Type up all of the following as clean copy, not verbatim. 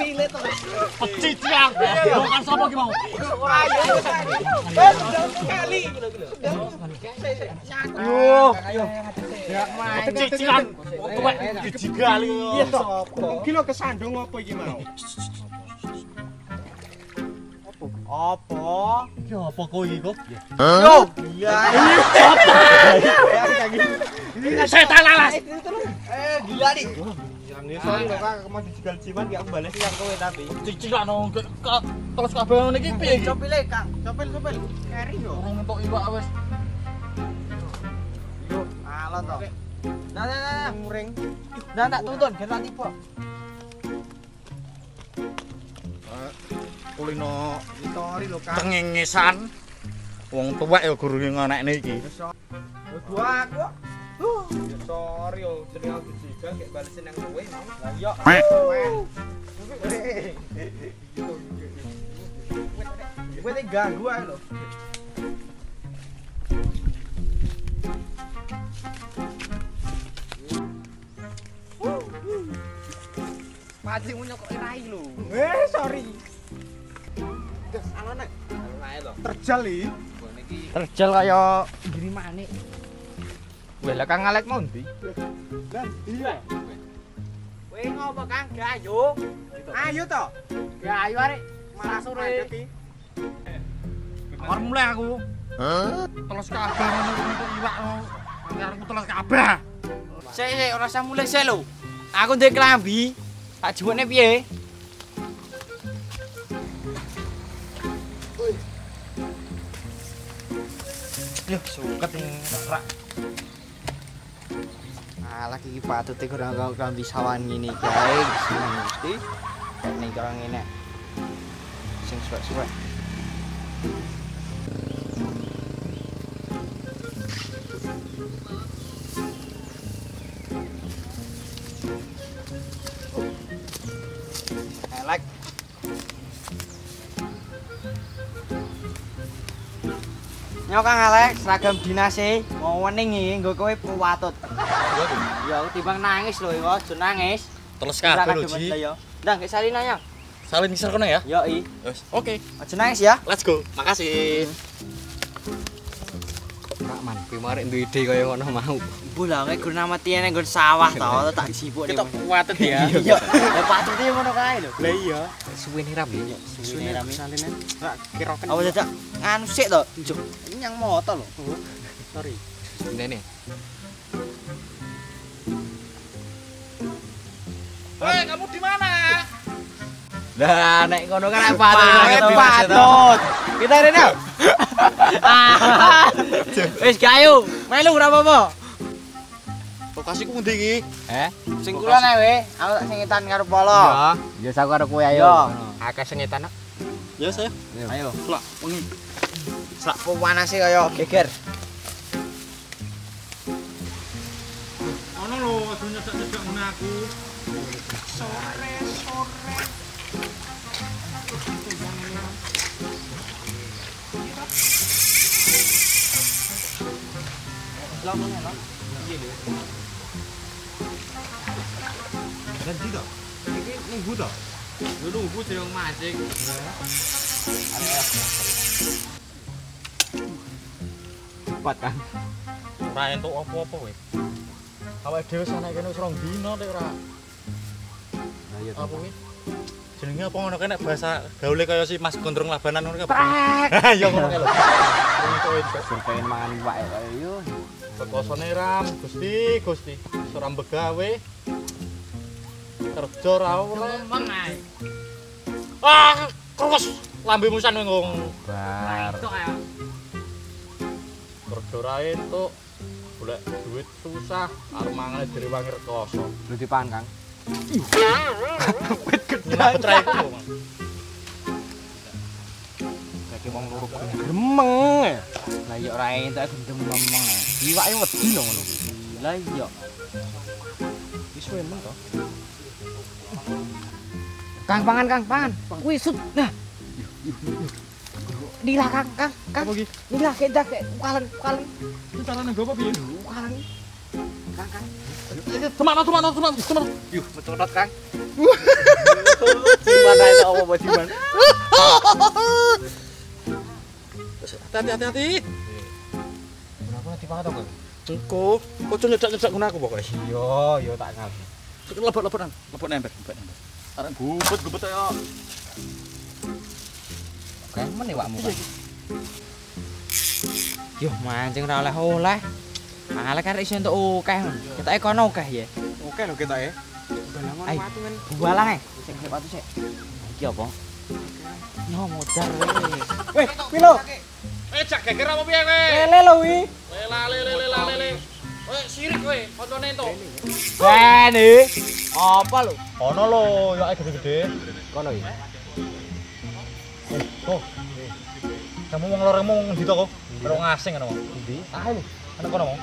Cilik to. Pecicilan. Bukan sapa ki mau. Ora ayo. Kali. Ayo. Pecicilan. Tuwek dijigali kok. Iya toh. Iki lho kesandung apa iki mau? Apa? Iki apa kok iki kok? Yo. Iya. Setan alas. Gila nih. Ini sorry lho Kak, mau dijegal jiman gak aku bales yang kowe tapi. Pecicilan terus kabeh ngene iki piye iki? Copile, Kang. Copil. Keri yo. Orang entuk iwak wis. Yo, alon to. Nah. Muring. Nah, tak tuntun gen tiba. Kulino Sorry lho Kak. cengengesan. Wong tuwek ya gurune ngonekne iki. Gua aku. Ya sorry yo, jeneng aku dijegal gak balesin yang kowe mau. Lah yo. Gue nih ganggu aja loh. Pancing munyok kok rai lho. Sorry. Des, ane. Ae lho. Terjal iki. Terjal kaya ngirimane. Weh lah Kang Alek mau ndi? Lan, iya. Kowe ngopo Kang? Gak ayo. Ayo toh. Gak ayo arek. Malah sore. Kamar mulai aku. Teles kabeh ngono iwak. Aku teles kabeh. Sik, ora usah mulai sik lho. Aku ndek klambi. Tak juwene piye? Yo, suket rak. Alah iki patute kurang klambi sawan ngene iki ae mesti. Nek karo ngene. Sing suwek-suwek. Elek. Nyo Kang Alek, seragam dinase mau wening iki nggo kowe pewatut. Ya timbang nangis lho, aja nangis. Teles kabeh lho Ji. Ndang gek salin ayo. Salin ngisor kono ya? Yo i. Wes, oke. Aja nangis ya. Let's go. Makasih. Kak Man, kowe marek duwe ide kaya ngono mau. Mbuh lah nek gurna mati nang nggon sawah to, tak jipuk Kita kuatet ya. Iya. Lah patute ngono kae lho. Lah iya. Suwene ram ya. Suwene rame. Salinen. Rak kiroken. Apa dadak nganu sik to, Juk. Nyang moto lho. Sorry. Ndene. Hei, kamu di mana? Lah nek ngono kan Patut. Kita rene yuk. Wis gayo, melu ora apa-apa. Lokasiku ngendi iki? Sing kulon ae we, aku tak singitan karo Polo. Ya aku karo kowe Yo. ayo. Akeh sengetan. Ya saya. Ayo. Slak wengi. Sak pewanase kaya geger. Ono lho, aja nyedak-nyedak ngene aku. Sore. Lah ngono lho. Iya lho. Dan tidak. Iki nunggu toh. Lu nunggu sing mancing. Cepat kan. Ora entuk apa-apa kowe. Awake dhewe sana kene wis rong dina nek ora. Lah iya Apa kuwi? Jenenge apa ngono kae nek bahasa gaule kaya si Mas Gondrong Labanan ngono kae. Ya ngono kae lho. Untuk pengen mangan iwak ayo. Sekosone Ram, Gusti. Ora begawe. Kerja ra oleh. Ngomong ae. Ah, krus lambemu san ngong. Bar. Tok ae. Kerja ra entuk. Golek duit susah, arep mangane direwangi rekoso. Lu dipan Kang. Wit gedhe traiku. Saiki wong loro gremeng. Lah iya ora entuk gremeng. Iwake wedi lho ngono kuwi. Lah iya. Wis wemen toh. Kang pangan. Kuwi sut. Nah. Dilah Kang. Apa iki? Dilah kedak kalen. Iki carane nggo apa piye? Kalen. Kang. Teman. Yuh, betul Kang. hati-hati. Kenapa dipakai to, Kang? Engko, ojo nyedak-nyedak ngono aku pokoke. Yo tak ngerti. Lepot nempel. Arek gubet ya. Kayak men iwakmu kan. Yo mancing ra oleh-oleh. Alek arek iso entuk akeh men. Ketoke kono akeh ya. Oke lho kita ya. Balangon Ayo. watu men. Bualang sik watu sik. Iki apa? Yo modar we. Weh, pilo. Jak geger apa piye kowe? Lele lho wi. Lele. Kowe sirik kowe, koncone ento. Bene. Apa lho? Ono lho, yo gede-gede. Kono ya. Tuh. Kamu wong loremu ndi to kok? Karo ngasing ngono. Ndi? Ah lho, ana kono mau.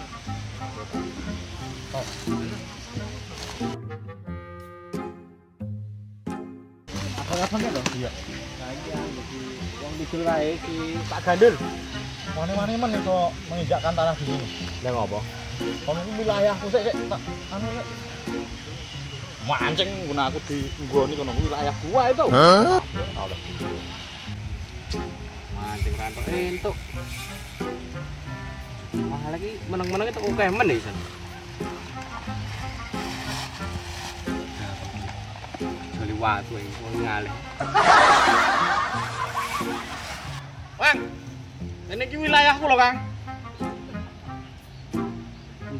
Apa kan to? Iya. Nah iki wong didul kae si Pak Gandul. Wani-wani men iso menginjakkan tanah di sini. Lah ngopo? Kono ku wilayahku sik tak anu lek. Mancing guna aku di nggoni kono ku wilayah gua itu. Hah? Mancing rantok entuk. Wah lagi meneng-meneng itu oke men ya san. Joli watu iki wong ngalih. Bang. Ini ki wilayahku lho, Kang.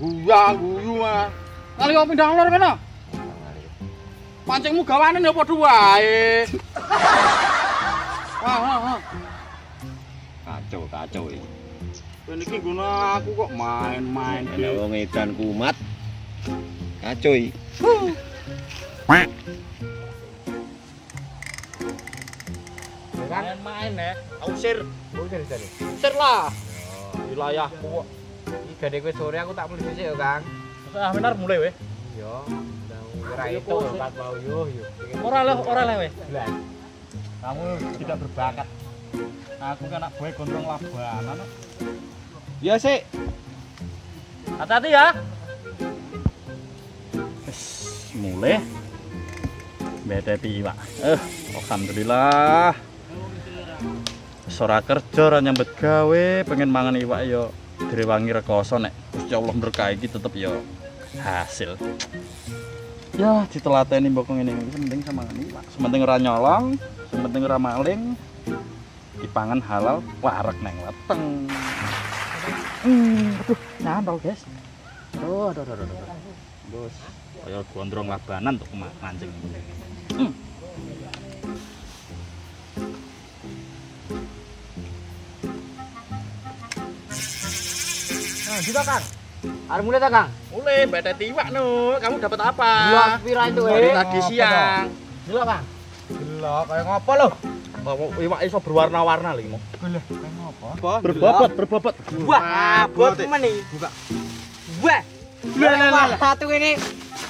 Guyu mah. Kali kok pindah lor kene. Pancingmu gawanen ya padha wae. Wah. Kacau iki. Ben iki guna aku kok main-main. Ana wong edan kumat. Kacau iki. Main-main ya. Usir. Usir jane. Usir lah. Wilayahku kok. Iki gede kowe sore aku tak mlebu sik yo, Kang. Ah benar mulai weh. Yo. Kira itu Pak mau yo. Ora leh weh. Lah. Kamu tidak berbakat. Aku kan anak boy gondrong labanan. Ya sik. Hati-hati ya. Mulai. Beteti Pak. Alhamdulillah. Ora kerja ora nyambet gawe, pengen mangan iwak yo direwangi rekoso nek Gusti Allah berkahi iki tetep yo hasil. Ya ditelateni mbok ngene iki penting sama iwak. Sementing ora nyolong, sementing ora maling. Dipangan halal, wareg neng weteng. Aduh, nyantol, guys. Aduh. Bos, kaya gondrong labanan untuk mancing. Nah, gitu Kang. Arep mulai ta, Kang? Mulai betet iwak no. Kamu dapat apa? Gila pira itu, Dari tadi siang. Gila, Kang. Gila kayak ngopo lho? Iwak iso berwarna-warna lagi mau. Gila kayak ngopo? Berbobot. Wah, bot men iki. Buka. Wah. Lah satu ini.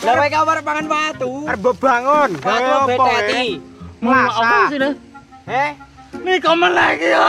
Lah kowe kabar pangan watu. Arep bebangun. Watu beteti. Apa sih nih? Eh? Nih komen lagi ya.